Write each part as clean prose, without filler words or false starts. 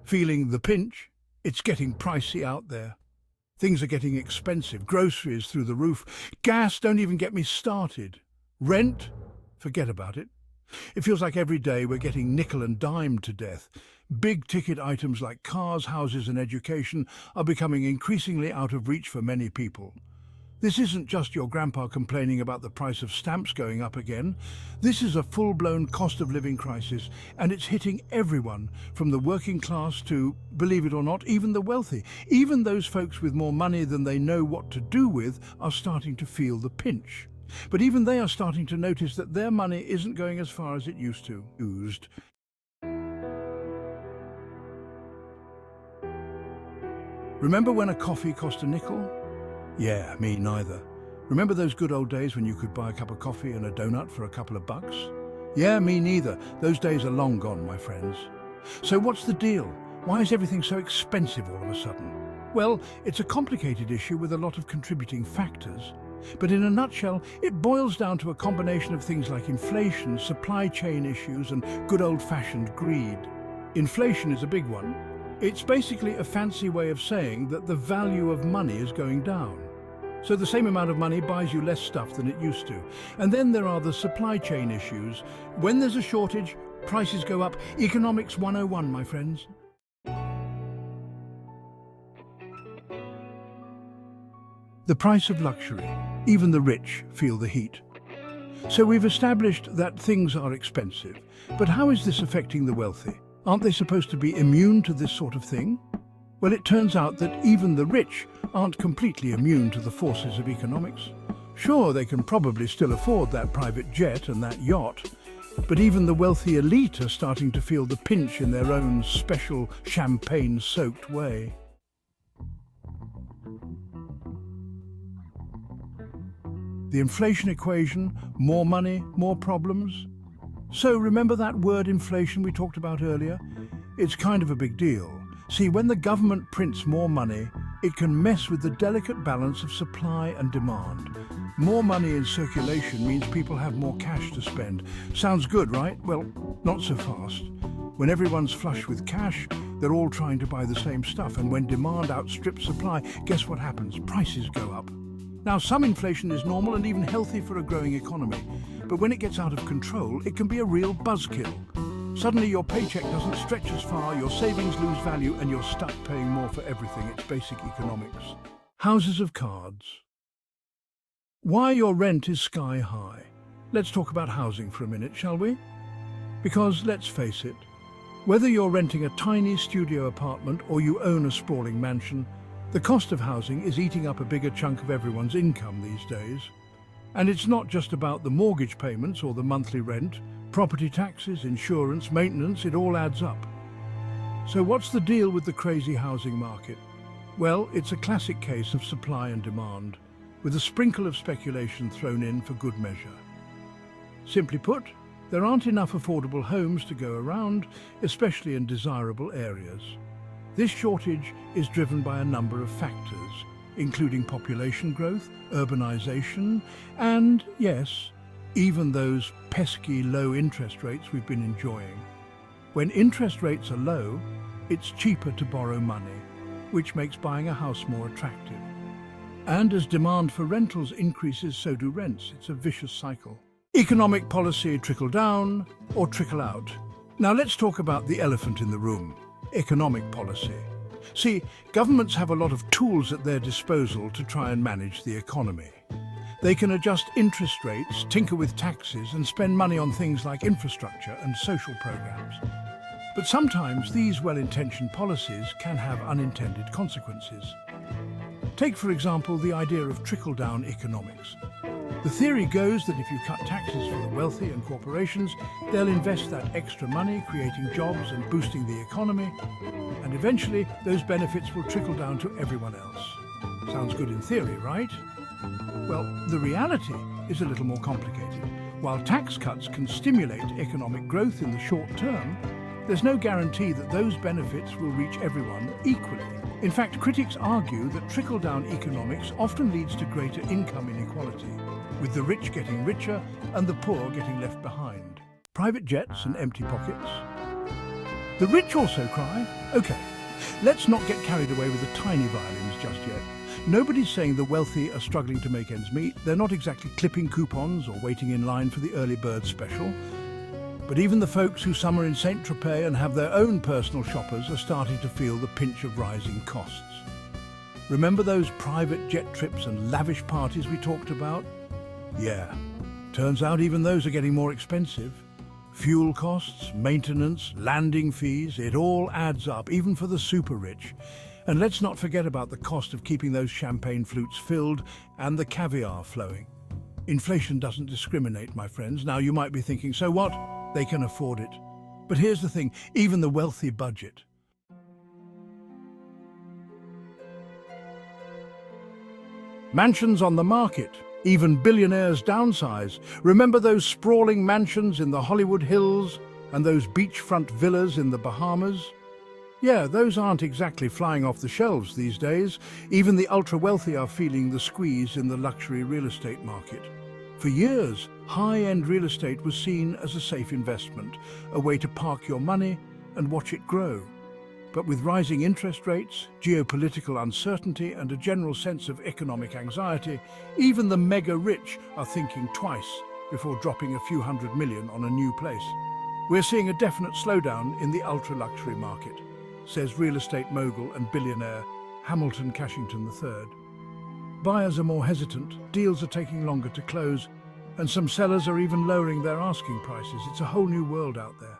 Feeling the pinch? It's getting pricey out there. Things are getting expensive, groceries through the roof. Gas, don't even get me started. Rent? Forget about it. It feels like every day we're getting nickel and dimed to death. Big ticket items like cars, houses and education are becoming increasingly out of reach for many people. This isn't just your grandpa complaining about the price of stamps going up again. This is a full-blown cost of living crisis, and it's hitting everyone, from the working class to, believe it or not, even the wealthy. Even those folks with more money than they know what to do with are starting to feel the pinch. But even they are starting to notice that their money isn't going as far as it used to. Remember when a coffee cost a nickel? Yeah, me neither. Remember those good old days when you could buy a cup of coffee and a donut for a couple of bucks? Yeah, me neither. Those days are long gone, my friends. So what's the deal? Why is everything so expensive all of a sudden? Well, it's a complicated issue with a lot of contributing factors. But in a nutshell, it boils down to a combination of things like inflation, supply chain issues, and good old-fashioned greed. Inflation is a big one. It's basically a fancy way of saying that the value of money is going down. So the same amount of money buys you less stuff than it used to. And then there are the supply chain issues. When there's a shortage, prices go up. Economics 101, my friends. The price of luxury. Even the rich feel the heat. So we've established that things are expensive. But how is this affecting the wealthy? Aren't they supposed to be immune to this sort of thing? Well, it turns out that even the rich aren't completely immune to the forces of economics. Sure, they can probably still afford that private jet and that yacht, but even the wealthy elite are starting to feel the pinch in their own special champagne-soaked way. The inflation equation, more money, more problems. So remember that word inflation we talked about earlier? It's kind of a big deal. See, when the government prints more money, it can mess with the delicate balance of supply and demand. More money in circulation means people have more cash to spend. Sounds good, right? Well, not so fast. When everyone's flush with cash, they're all trying to buy the same stuff, and when demand outstrips supply, guess what happens? Prices go up. Now, some inflation is normal and even healthy for a growing economy, but when it gets out of control, it can be a real buzzkill. Suddenly your paycheck doesn't stretch as far, your savings lose value, and you're stuck paying more for everything. It's basic economics. Houses of cards. Why your rent is sky high. Let's talk about housing for a minute, shall we? Because, let's face it, whether you're renting a tiny studio apartment or you own a sprawling mansion, the cost of housing is eating up a bigger chunk of everyone's income these days. And it's not just about the mortgage payments or the monthly rent. Property taxes, insurance, maintenance, it all adds up. So what's the deal with the crazy housing market? Well, it's a classic case of supply and demand, with a sprinkle of speculation thrown in for good measure. Simply put, there aren't enough affordable homes to go around, especially in desirable areas. This shortage is driven by a number of factors, including population growth, urbanization, and, yes, even those pesky low interest rates we've been enjoying. When interest rates are low, it's cheaper to borrow money, which makes buying a house more attractive. And as demand for rentals increases, so do rents. It's a vicious cycle. Economic policy trickle down or trickle out. Now let's talk about the elephant in the room. Economic policy. See, governments have a lot of tools at their disposal to try and manage the economy. They can adjust interest rates, tinker with taxes, and spend money on things like infrastructure and social programs. But sometimes these well-intentioned policies can have unintended consequences. Take, for example, the idea of trickle-down economics. The theory goes that if you cut taxes for the wealthy and corporations, they'll invest that extra money, creating jobs and boosting the economy, and eventually those benefits will trickle down to everyone else. Sounds good in theory, right? Well, the reality is a little more complicated. While tax cuts can stimulate economic growth in the short term, there's no guarantee that those benefits will reach everyone equally. In fact, critics argue that trickle-down economics often leads to greater income inequality, with the rich getting richer and the poor getting left behind. Private jets and empty pockets. The rich also cry, Okay, let's not get carried away with the tiny violins just yet. Nobody's saying the wealthy are struggling to make ends meet. They're not exactly clipping coupons or waiting in line for the early bird special. But even the folks who summer in Saint-Tropez and have their own personal shoppers are starting to feel the pinch of rising costs. Remember those private jet trips and lavish parties we talked about? Yeah, turns out even those are getting more expensive. Fuel costs, maintenance, landing fees, it all adds up, even for the super rich. And let's not forget about the cost of keeping those champagne flutes filled and the caviar flowing. Inflation doesn't discriminate, my friends. Now you might be thinking, so what? They can afford it. But here's the thing, even the wealthy budget. Mansions on the market. Even billionaires downsize. Remember those sprawling mansions in the Hollywood Hills and those beachfront villas in the Bahamas? Yeah, those aren't exactly flying off the shelves these days. Even the ultra-wealthy are feeling the squeeze in the luxury real estate market. For years, high-end real estate was seen as a safe investment, a way to park your money and watch it grow. But with rising interest rates, geopolitical uncertainty and a general sense of economic anxiety, even the mega-rich are thinking twice before dropping a few $100 million on a new place. We're seeing a definite slowdown in the ultra-luxury market, says real estate mogul and billionaire Hamilton Cashington III. Buyers are more hesitant, deals are taking longer to close, and some sellers are even lowering their asking prices. It's a whole new world out there.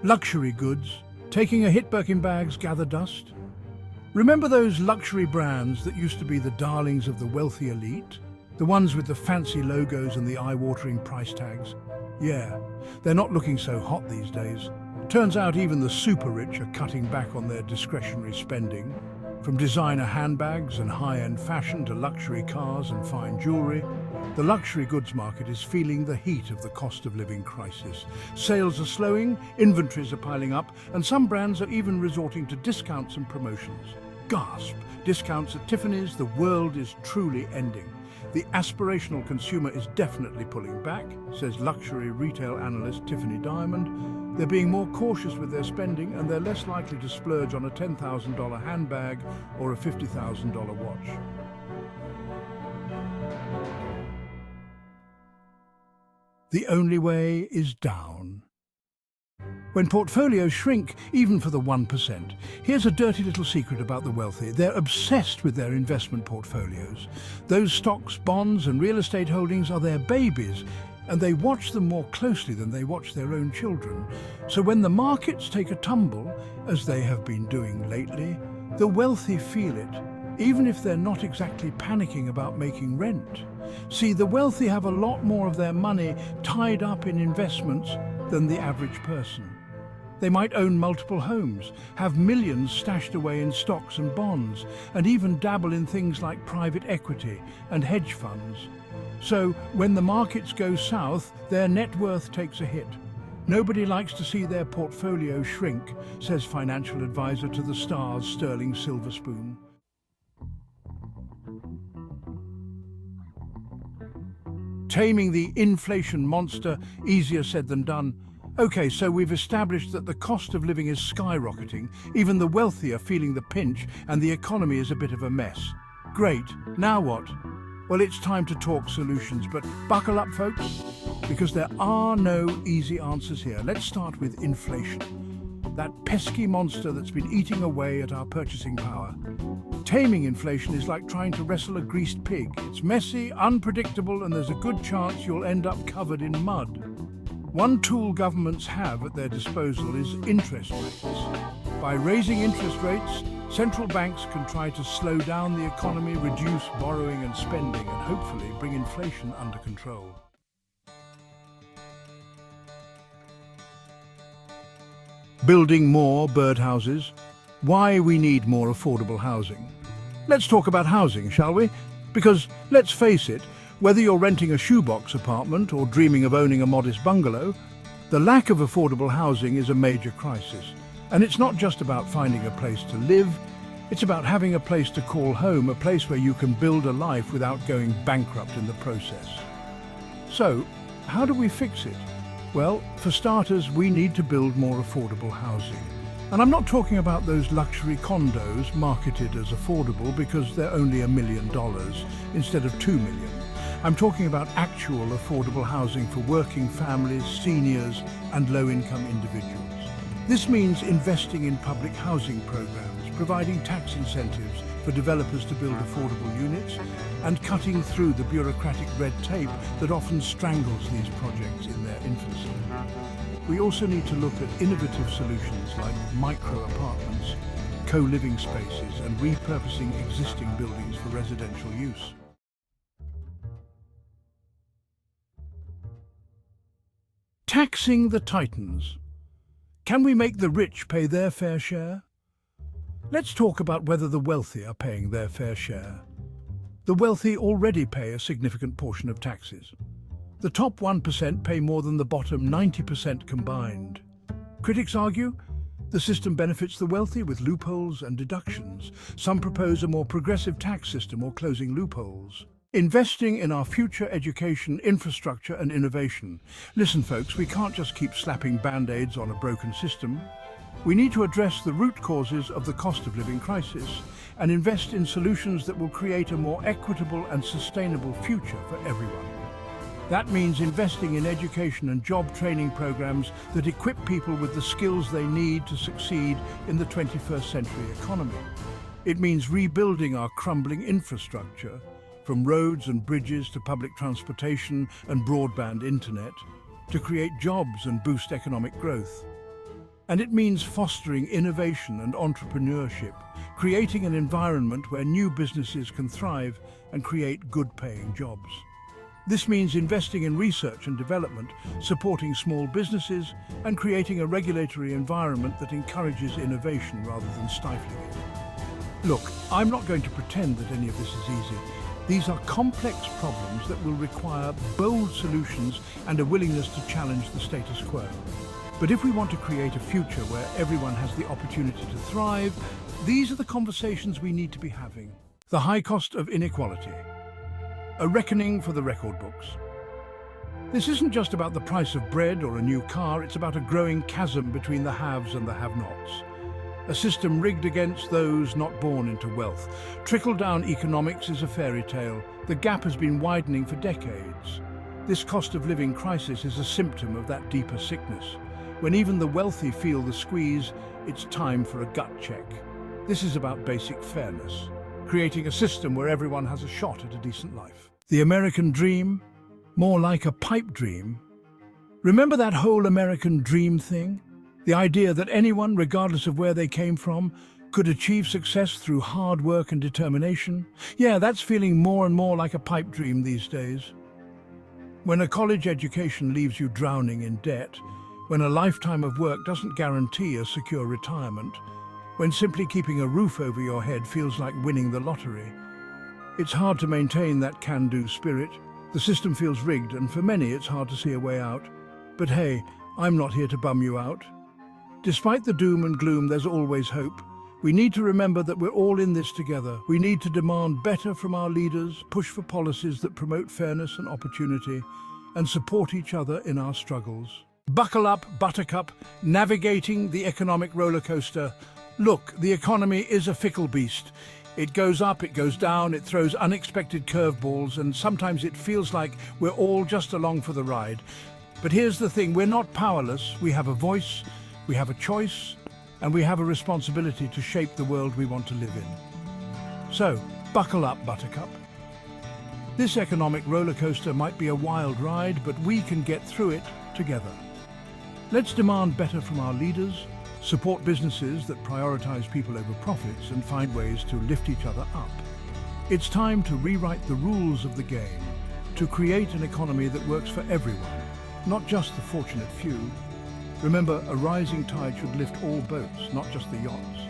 Luxury goods, taking a hit. Birkin bags gather dust. Remember those luxury brands that used to be the darlings of the wealthy elite? The ones with the fancy logos and the eye-watering price tags? Yeah, they're not looking so hot these days. Turns out even the super rich are cutting back on their discretionary spending. From designer handbags and high-end fashion to luxury cars and fine jewelry, the luxury goods market is feeling the heat of the cost of living crisis. Sales are slowing, inventories are piling up, and some brands are even resorting to discounts and promotions. Gasp! Discounts at Tiffany's, the world is truly ending. The aspirational consumer is definitely pulling back, says luxury retail analyst Tiffany Diamond. They're being more cautious with their spending and they're less likely to splurge on a $10,000 handbag or a $50,000 watch. The only way is down. When portfolios shrink, even for the 1%, here's a dirty little secret about the wealthy. They're obsessed with their investment portfolios. Those stocks, bonds and real estate holdings are their babies, and they watch them more closely than they watch their own children. So when the markets take a tumble, as they have been doing lately, the wealthy feel it, even if they're not exactly panicking about making rent. See, the wealthy have a lot more of their money tied up in investments than the average person. They might own multiple homes, have millions stashed away in stocks and bonds, and even dabble in things like private equity and hedge funds. So when the markets go south, their net worth takes a hit. Nobody likes to see their portfolio shrink, says financial advisor to the Star's Sterling Silverspoon. Taming the inflation monster, easier said than done. Okay, so we've established that the cost of living is skyrocketing, even the wealthy are feeling the pinch, and the economy is a bit of a mess. Great, now what? Well, it's time to talk solutions, but buckle up, folks, because there are no easy answers here. Let's start with inflation, that pesky monster that's been eating away at our purchasing power. Taming inflation is like trying to wrestle a greased pig. It's messy, unpredictable, and there's a good chance you'll end up covered in mud. One tool governments have at their disposal is interest rates. By raising interest rates, central banks can try to slow down the economy, reduce borrowing and spending, and hopefully bring inflation under control. Building more birdhouses. Why we need more affordable housing. Let's talk about housing, shall we? Because, let's face it, whether you're renting a shoebox apartment or dreaming of owning a modest bungalow, the lack of affordable housing is a major crisis. And it's not just about finding a place to live, it's about having a place to call home, a place where you can build a life without going bankrupt in the process. So, how do we fix it? Well, for starters, we need to build more affordable housing. And I'm not talking about those luxury condos marketed as affordable because they're only $1 million instead of 2 million. I'm talking about actual affordable housing for working families, seniors, and low-income individuals. This means investing in public housing programs, providing tax incentives for developers to build affordable units, and cutting through the bureaucratic red tape that often strangles these projects in their infancy. We also need to look at innovative solutions like micro-apartments, co-living spaces, and repurposing existing buildings for residential use. Taxing the titans. Can we make the rich pay their fair share? Let's talk about whether the wealthy are paying their fair share. The wealthy already pay a significant portion of taxes. The top 1% pay more than the bottom 90% combined. Critics argue the system benefits the wealthy with loopholes and deductions. Some propose a more progressive tax system or closing loopholes. Investing in our future education, infrastructure and innovation. Listen folks, we can't just keep slapping band-aids on a broken system. We need to address the root causes of the cost of living crisis and invest in solutions that will create a more equitable and sustainable future for everyone. That means investing in education and job training programs that equip people with the skills they need to succeed in the 21st century economy. It means rebuilding our crumbling infrastructure, from roads and bridges to public transportation and broadband internet, to create jobs and boost economic growth. And it means fostering innovation and entrepreneurship, creating an environment where new businesses can thrive and create good-paying jobs. This means investing in research and development, supporting small businesses, and creating a regulatory environment that encourages innovation rather than stifling it. Look, I'm not going to pretend that any of this is easy. These are complex problems that will require bold solutions and a willingness to challenge the status quo. But if we want to create a future where everyone has the opportunity to thrive, these are the conversations we need to be having. The high cost of inequality. A reckoning for the record books. This isn't just about the price of bread or a new car, it's about a growing chasm between the haves and the have-nots. A system rigged against those not born into wealth. Trickle-down economics is a fairy tale. The gap has been widening for decades. This cost of living crisis is a symptom of that deeper sickness. When even the wealthy feel the squeeze, it's time for a gut check. This is about basic fairness, creating a system where everyone has a shot at a decent life. The American dream, more like a pipe dream. Remember that whole American dream thing? The idea that anyone, regardless of where they came from, could achieve success through hard work and determination? Yeah, that's feeling more and more like a pipe dream these days. When a college education leaves you drowning in debt, when a lifetime of work doesn't guarantee a secure retirement, when simply keeping a roof over your head feels like winning the lottery, it's hard to maintain that can-do spirit. The system feels rigged, and for many it's hard to see a way out. But hey, I'm not here to bum you out. Despite the doom and gloom, there's always hope. We need to remember that we're all in this together. We need to demand better from our leaders, push for policies that promote fairness and opportunity, and support each other in our struggles. Buckle up, Buttercup, navigating the economic roller coaster. Look, the economy is a fickle beast. It goes up, it goes down, it throws unexpected curveballs, and sometimes it feels like we're all just along for the ride. But here's the thing, we're not powerless. We have a voice, we have a choice, and we have a responsibility to shape the world we want to live in. So, buckle up, Buttercup. This economic roller coaster might be a wild ride, but we can get through it together. Let's demand better from our leaders, support businesses that prioritize people over profits, and find ways to lift each other up. It's time to rewrite the rules of the game, to create an economy that works for everyone, not just the fortunate few. Remember, a rising tide should lift all boats, not just the yachts.